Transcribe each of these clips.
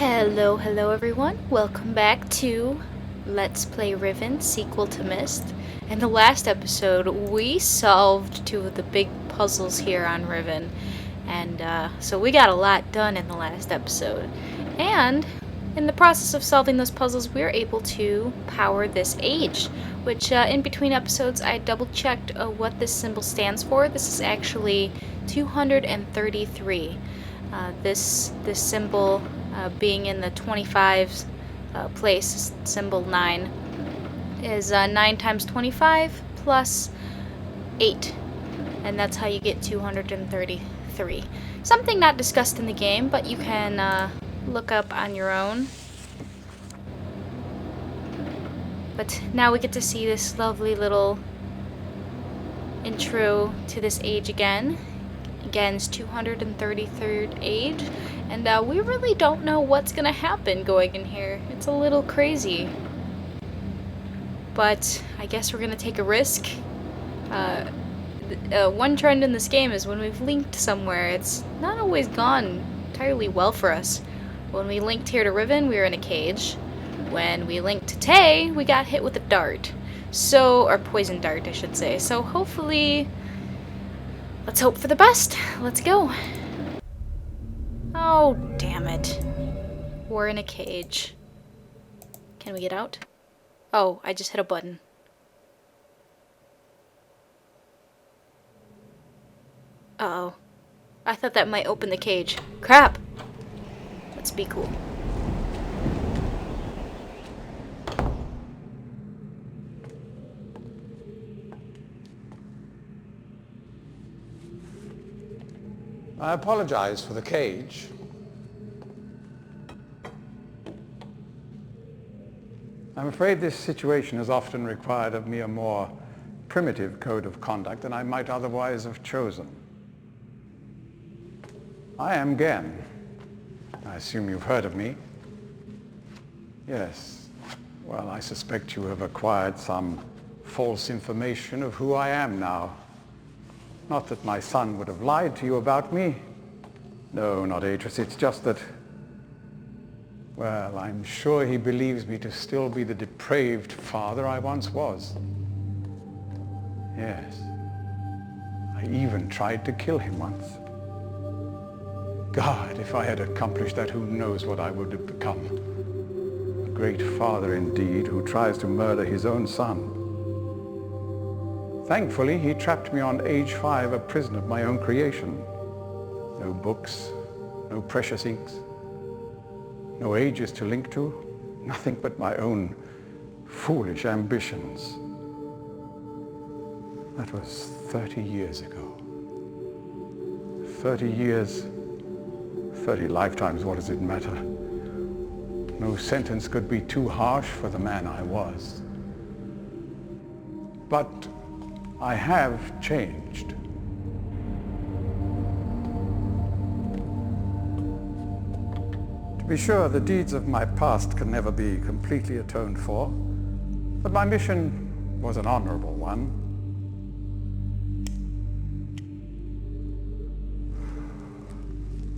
Hello everyone. Welcome back to Let's Play Riven, sequel to Myst. In the last episode, we solved two of the big puzzles here on Riven. And so we got a lot done in the last episode. And in the process of solving those puzzles, we were able to power this age, which in between episodes I double-checked what this symbol stands for. This is actually 233. This symbol being in the 25 place, symbol 9, is 9 times 25 plus 8. And that's how you get 233. Something not discussed in the game, but you can look up on your own. But now we get to see this lovely little intro to this age again. Gehn's 233rd age, and we really don't know what's gonna happen going in here. It's a little crazy. But I guess we're gonna take a risk. One trend in this game is when we've linked somewhere, it's not always gone entirely well for us. When we linked here to Riven, we were in a cage. When we linked to Tay, we got hit with a dart. Or poison dart, I should say. So hopefully, let's hope for the best. Let's go. Oh, damn it. We're in a cage. Can we get out? Oh, I just hit a button. Uh-oh. I thought that might open the cage. Crap! Let's be cool. I apologize for the cage. I'm afraid this situation has often required of me a more primitive code of conduct than I might otherwise have chosen. I am Gehn. I assume you've heard of me. Yes. Well, I suspect you have acquired some false information of who I am now. Not that my son would have lied to you about me. No, not Atris. It's just that, well, I'm sure he believes me to still be the depraved father I once was. Yes. I even tried to kill him once. God, if I had accomplished that, who knows what I would have become. A great father indeed, who tries to murder his own son. Thankfully, he trapped me on age 5, a prison of my own creation. No books, no precious inks, no ages to link to, nothing but my own foolish ambitions. That was 30 years ago. 30 years, 30 lifetimes, what does it matter? No sentence could be too harsh for the man I was. But I have changed. To be sure, the deeds of my past can never be completely atoned for, but my mission was an honorable one.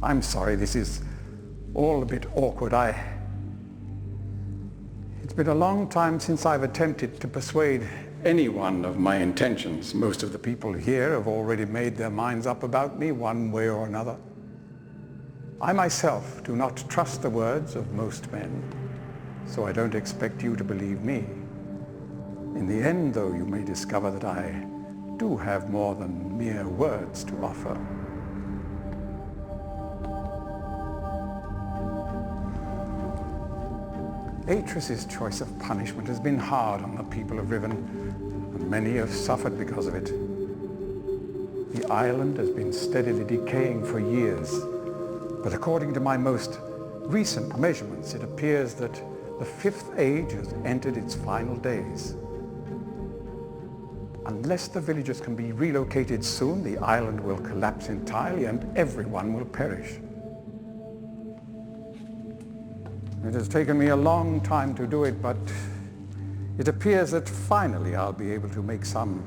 I'm sorry, this is all a bit awkward. It's been a long time since I've attempted to persuade anyone of my intentions. Most of the people here have already made their minds up about me one way or another. I myself do not trust the words of most men, so I don't expect you to believe me. In the end, though, you may discover that I do have more than mere words to offer. Atris's choice of punishment has been hard on the people of Riven, and many have suffered because of it. The island has been steadily decaying for years, but according to my most recent measurements, it appears that the 5th age has entered its final days. Unless the villagers can be relocated soon, the island will collapse entirely and everyone will perish. It has taken me a long time to do it, but it appears that finally I'll be able to make some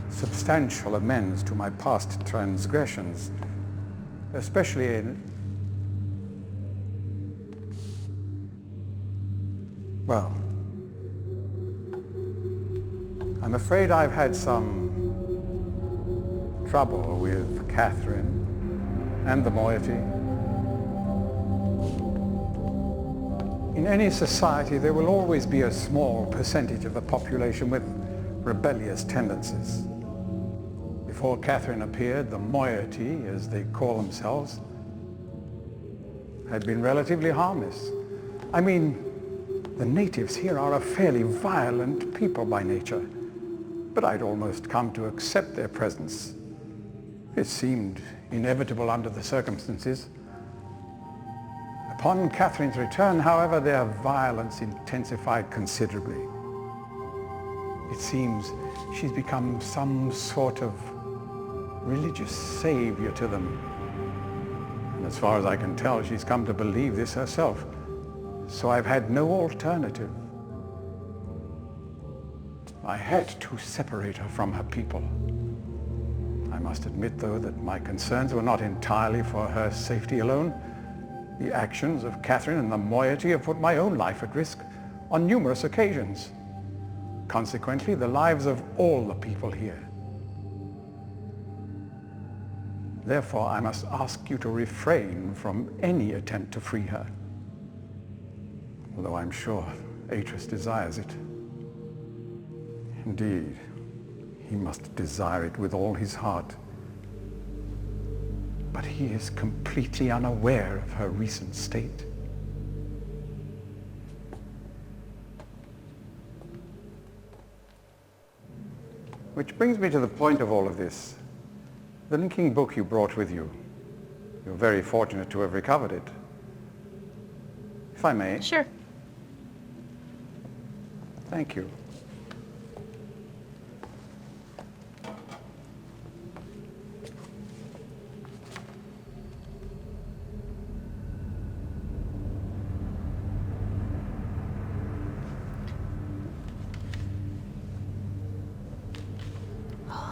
substantial amends to my past transgressions, especially in Well, I'm afraid I've had some trouble with Catherine and the moiety. In any society, there will always be a small percentage of the population with rebellious tendencies. Before Catherine appeared, the moiety, as they call themselves, had been relatively harmless. I mean, the natives here are a fairly violent people by nature, but I'd almost come to accept their presence. It seemed inevitable under the circumstances. Upon Catherine's return, however, their violence intensified considerably. It seems she's become some sort of religious savior to them. And as far as I can tell, she's come to believe this herself. So I've had no alternative. I had to separate her from her people. I must admit, though, that my concerns were not entirely for her safety alone. The actions of Catherine and the moiety have put my own life at risk on numerous occasions. Consequently, the lives of all the people here. Therefore, I must ask you to refrain from any attempt to free her, although I'm sure Atreus desires it. Indeed, he must desire it with all his heart. But he is completely unaware of her recent state. Which brings me to the point of all of this. The linking book you brought with you. You're very fortunate to have recovered it. If I may. Sure. Thank you.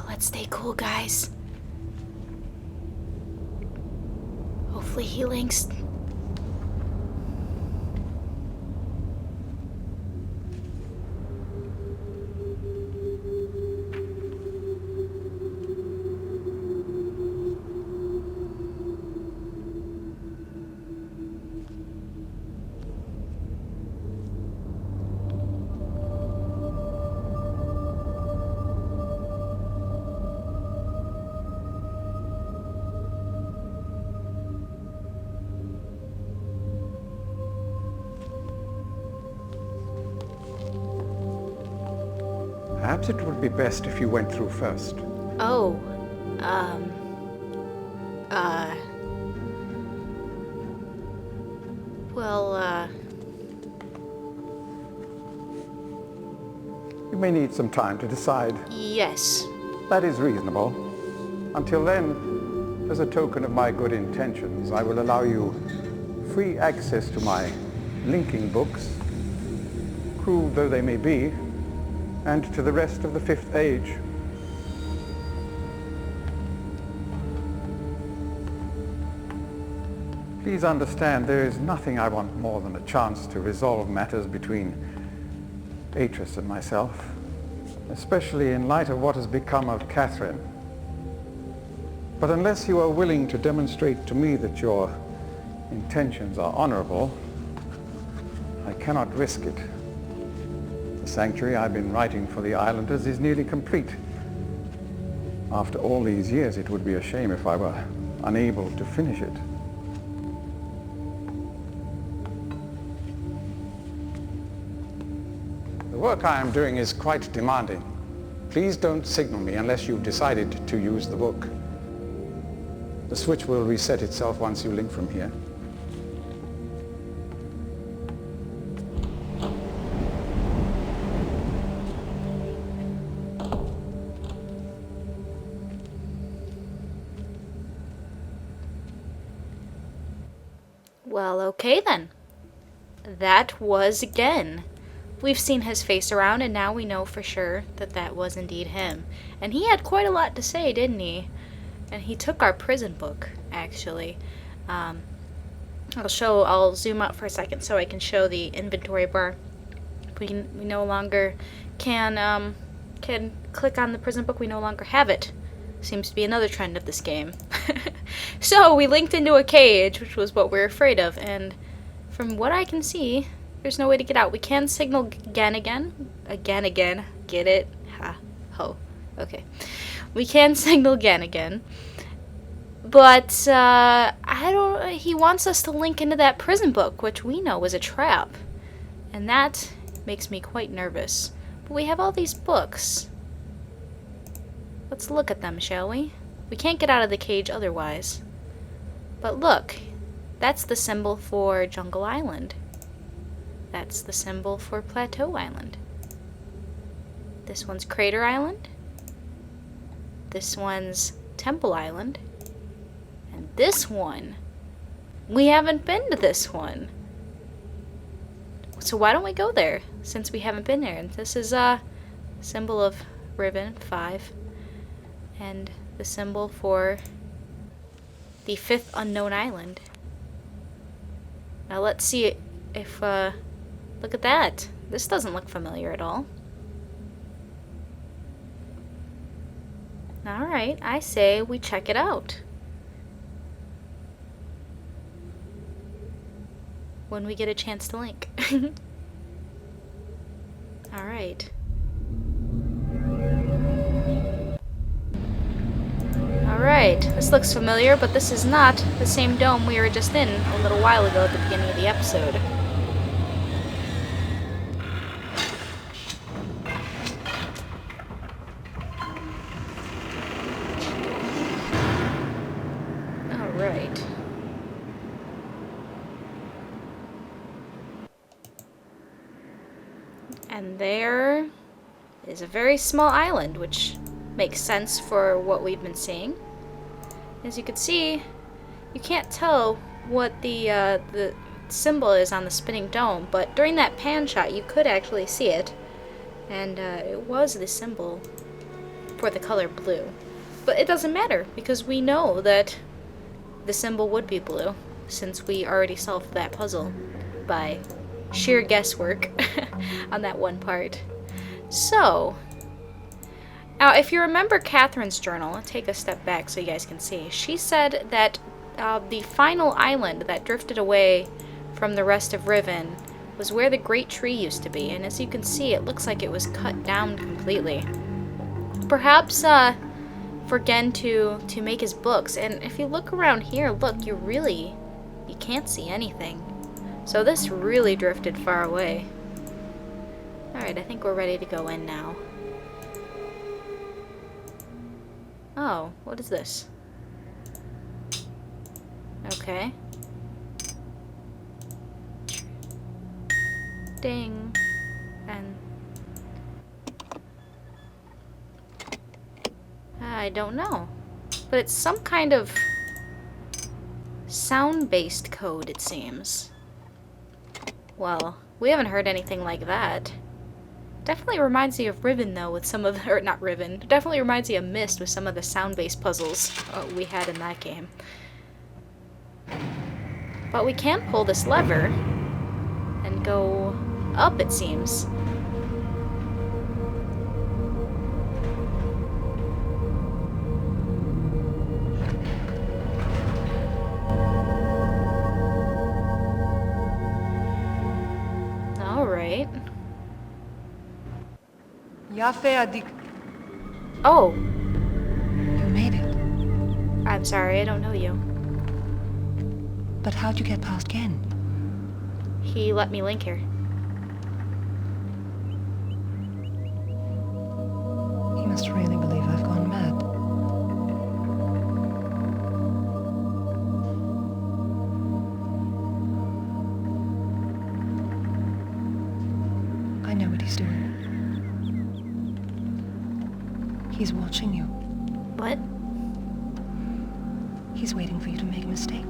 Let's stay cool, guys. Hopefully he links. Perhaps it would be best if you went through first. Oh, well, You may need some time to decide. yes. That is reasonable. Until then, as a token of my good intentions, I will allow you free access to my linking books, cruel though they may be, and to the rest of the Fifth Age. Please understand, there is nothing I want more than a chance to resolve matters between Atreus and myself, especially in light of what has become of Catherine. But unless you are willing to demonstrate to me that your intentions are honorable, I cannot risk it. The sanctuary I've been writing for the islanders is nearly complete. After all these years, it would be a shame if I were unable to finish it. The work I am doing is quite demanding. Please don't signal me unless you've decided to use the book. The switch will reset itself once you link from here. Well, okay then. That was Gehn. We've seen his face around, and now we know for sure that that was indeed him. And he had quite a lot to say, didn't he? And he took our prison book, actually. I'll zoom up for a second so I can show the inventory bar. We no longer can click on the prison book. We no longer have it. Seems to be another trend of this game. So we linked into a cage, which was what we're afraid of, and from what I can see, there's no way to get out. We can signal Gehn again. Get it? Ha. Ho. Okay. We can signal Gehn again. But, he wants us to link into that prison book, which we know was a trap. And that makes me quite nervous. But we have all these books. Let's look at them, shall we? We can't get out of the cage otherwise. But look, that's the symbol for Jungle Island. That's the symbol for Plateau Island. This one's Crater Island. This one's Temple Island. And this one, we haven't been to this one. So why don't we go there, since we haven't been there? And this is a symbol of Riven, 5. And the symbol for the 5th unknown island. Now let's see if, look at that. This doesn't look familiar at all. Alright, I say we check it out. When we get a chance to link. Alright. Alright, this looks familiar, but this is not the same dome we were just in a little while ago at the beginning of the episode. Alright. And there is a very small island, which makes sense for what we've been seeing. As you can see, you can't tell what the symbol is on the spinning dome, but during that pan shot you could actually see it, and it was the symbol for the color blue. But it doesn't matter, because we know that the symbol would be blue, since we already solved that puzzle by sheer guesswork on that one part. So, now if you remember Catherine's journal, I'll take a step back so you guys can see. She said that the final island that drifted away from the rest of Riven was where the great tree used to be, and as you can see, it looks like it was cut down completely. Perhaps for Gehn to make his books, and if you look around here, look, you can't see anything. So this really drifted far away. Alright, I think we're ready to go in now. Oh, what is this? Okay. Ding. And I don't know. But it's some kind of sound-based code, it seems. Well, we haven't heard anything like that. Definitely reminds me of Riven, though, with some of the, or not Riven, definitely reminds me of Myst with some of the sound-based puzzles we had in that game. But we can pull this lever and go up, it seems. Alright. Oh. You made it. I'm sorry, I don't know you. But how'd you get past Gehn? He let me link here. He must really believe I've gone mad. I know what he's doing. He's watching you. What? He's waiting for you to make a mistake.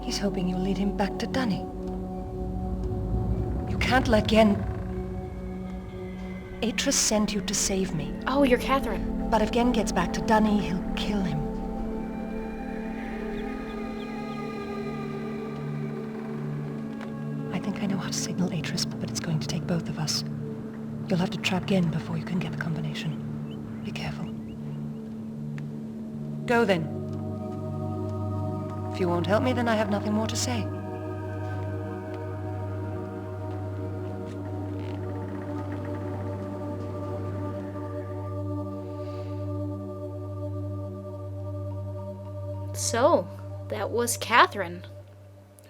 He's hoping you'll lead him back to Dunny. You can't let Gehn... Atris sent you to save me. Oh, you're Catherine. But if Gehn gets back to Dunny, he'll kill him. think I know how to signal Atris, but it's going to take both of us. You'll have to trap Gehn before you can get the combination. Be careful. Go then. If you won't help me, then I have nothing more to say. So, that was Catherine.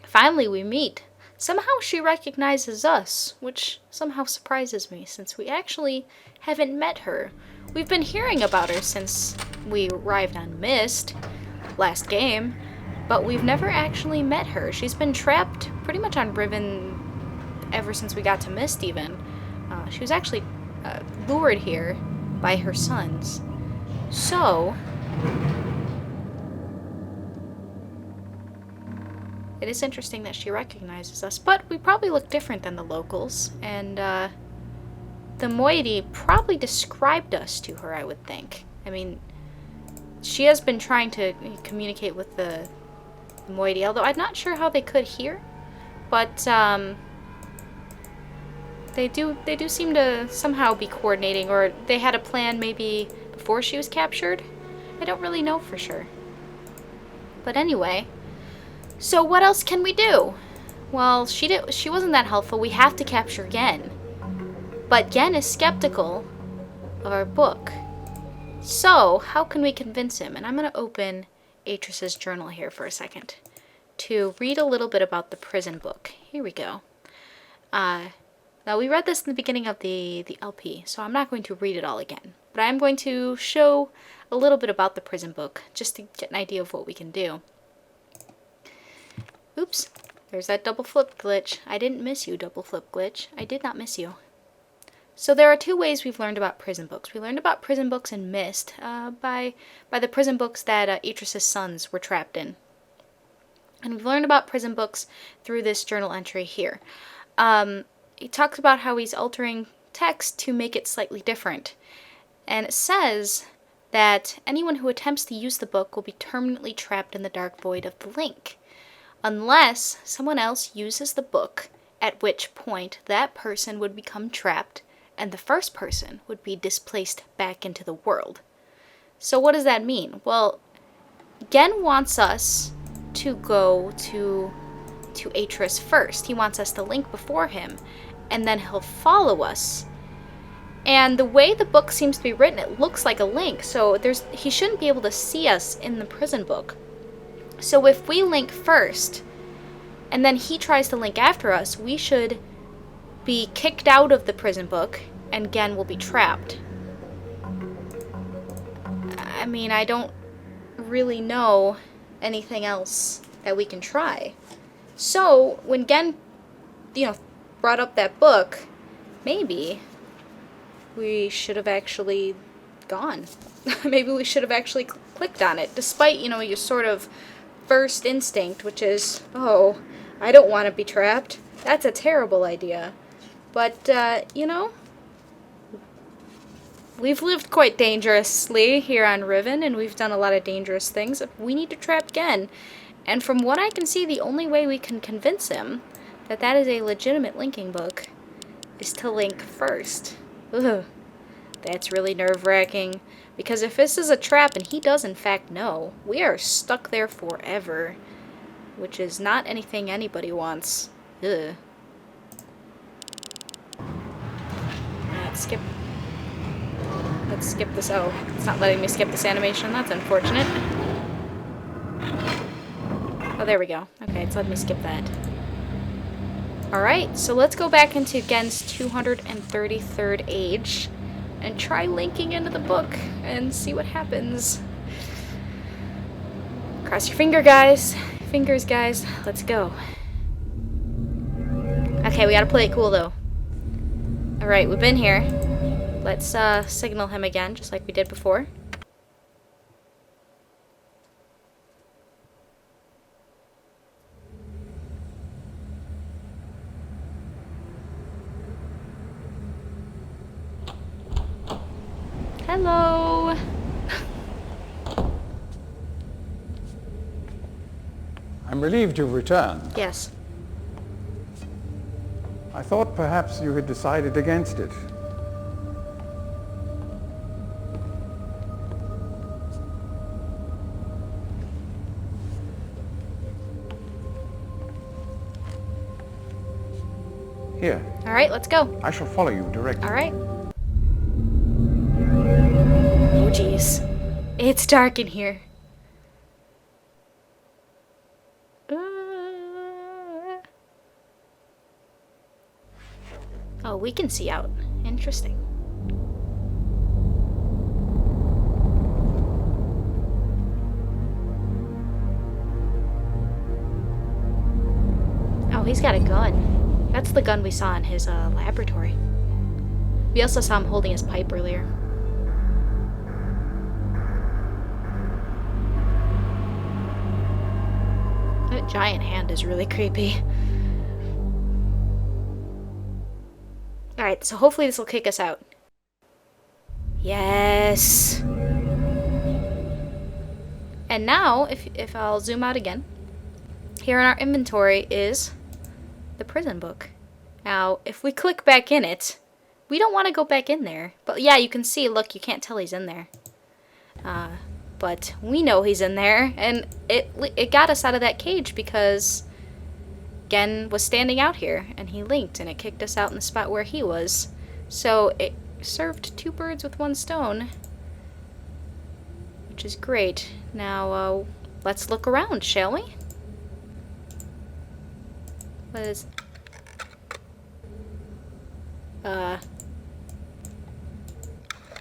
Finally we meet. Somehow she recognizes us, which somehow surprises me since we actually haven't met her. We've been hearing about her since we arrived on Myst last game, but we've never actually met her. She's been trapped pretty much on Riven ever since we got to Myst even. She was actually lured here by her sons. So, it is interesting that she recognizes us, but we probably look different than the locals, and the moiety probably described us to her, I would think. I mean, she has been trying to communicate with the moiety, although I'm not sure how they could hear, but they do seem to somehow be coordinating, or they had a plan maybe before she was captured. I don't really know for sure. But anyway, so what else can we do? Well, she wasn't that helpful. We have to capture Gehn. But Gehn is skeptical of our book. So, how can we convince him? And I'm going to open Atris's journal here for a second to read a little bit about the prison book. Here we go. Now, we read this in the beginning of the LP, so I'm not going to read it all again. But I'm going to show a little bit about the prison book, just to get an idea of what we can do. Oops, there's that double flip glitch. I didn't miss you, double flip glitch. I did not miss you. So there are two ways we've learned about prison books. We learned about prison books in Myst by the prison books that Atris's sons were trapped in. And we've learned about prison books through this journal entry here. He talks about how he's altering text to make it slightly different. And it says that anyone who attempts to use the book will be permanently trapped in the dark void of the link, unless someone else uses the book, at which point that person would become trapped and the first person would be displaced back into the world. So what does that mean? Well, Gehn wants us to go to Atris first. He wants us to link before him, and then he'll follow us. And the way the book seems to be written, it looks like a link, so he shouldn't be able to see us in the prison book. So if we link first, and then he tries to link after us, we should be kicked out of the prison book, and Gehn will be trapped. I mean, I don't really know anything else that we can try. So, when Gehn, brought up that book, maybe we should have actually gone. Maybe we should have actually clicked on it, despite, your sort of first instinct, which is, oh, I don't want to be trapped. That's a terrible idea. But, we've lived quite dangerously here on Riven, and we've done a lot of dangerous things. We need to trap Gehn. And from what I can see, the only way we can convince him that that is a legitimate linking book is to link first. Ugh. That's really nerve-wracking. Because if this is a trap and he does in fact know, we are stuck there forever. Which is not anything anybody wants. Ugh. Let's skip this. Oh, it's not letting me skip this animation. That's unfortunate. Oh, there we go. Okay, it's letting me skip that. Alright, so let's go back into Gehn's 233rd age and try linking into the book and see what happens. Cross your fingers, guys. Let's go. Okay, we gotta play it cool, though. Alright, we've been here. Let's signal him again, just like we did before. Hello! I'm relieved you've returned. Yes. I thought perhaps you had decided against it. Here, All right, let's go. I shall follow you directly. All right. Oh, jeez. It's dark in here. Oh, we can see out. Interesting. Oh, he's got a gun. That's the gun we saw in his laboratory. We also saw him holding his pipe earlier. That giant hand is really creepy. Alright, so hopefully this will kick us out. Yes! And now, if I'll zoom out again, here in our inventory is the prison book. Now, if we click back in it, we don't want to go back in there. But yeah, you can see, look, you can't tell he's in there. But we know he's in there, and it got us out of that cage because Gehn was standing out here, and he linked, and it kicked us out in the spot where he was. So it served two birds with one stone, which is great. Now, let's look around, shall we? What is...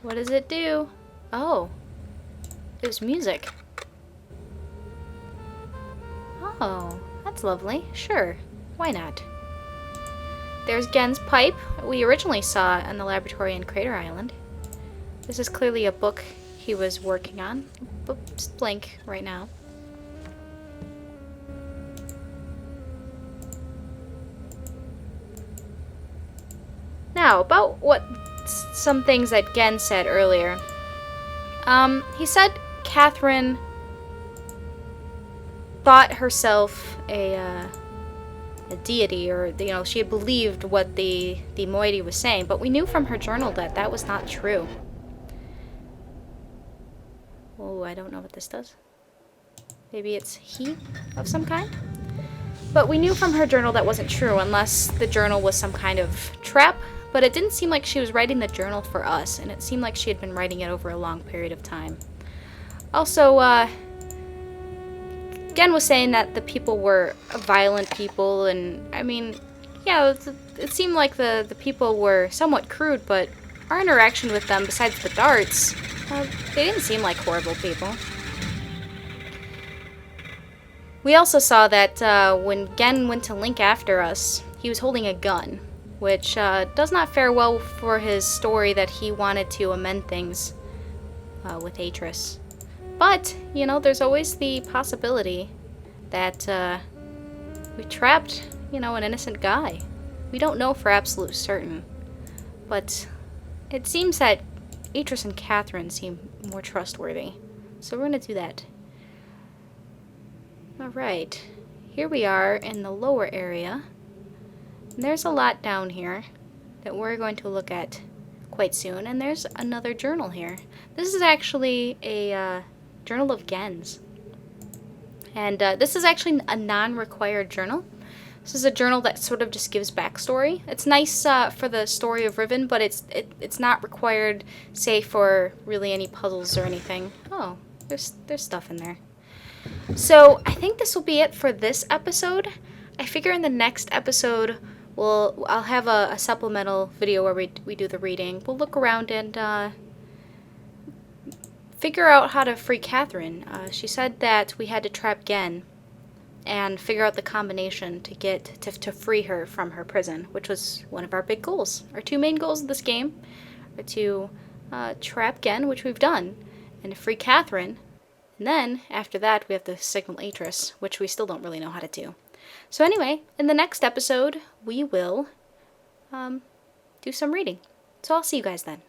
what does it do? Oh. It was music. Oh, that's lovely. Sure. Why not? There's Gehn's pipe we originally saw in the laboratory in Crater Island. This is clearly a book he was working on. It's blank right now. Now, about some things that Gehn said earlier. He said Catherine thought herself a deity, or she had believed what the moiety was saying, but we knew from her journal that that was not true. Oh, I don't know what this does. Maybe it's heat of some kind? But we knew from her journal that wasn't true, unless the journal was some kind of trap. But it didn't seem like she was writing the journal for us, and it seemed like she had been writing it over a long period of time. Also, Gehn was saying that the people were violent people, and I mean, yeah, it seemed like the people were somewhat crude, but our interaction with them, besides the darts, they didn't seem like horrible people. We also saw that when Gehn went to link after us, he was holding a gun, which does not fare well for his story that he wanted to amend things with Atris. But, there's always the possibility that we trapped, an innocent guy. We don't know for absolute certain. But it seems that Atris and Catherine seem more trustworthy. So we're going to do that. Alright, here we are in the lower area. And there's a lot down here that we're going to look at quite soon. And there's another journal here. This is actually a journal of Gehn's. And this is actually a non-required journal. This is a journal that sort of just gives backstory. It's nice for the story of Riven, but it's not required, say, for really any puzzles or anything. Oh, there's stuff in there. So I think this will be it for this episode. I figure in the next episode I'll have a supplemental video where we do the reading. We'll look around and figure out how to free Catherine. She said that we had to trap Gehn and figure out the combination to get to free her from her prison, which was one of our big goals. Our two main goals of this game are to trap Gehn, which we've done, and to free Catherine. And then, after that, we have to signal Atris, which we still don't really know how to do. So anyway, in the next episode, we will do some reading. So I'll see you guys then.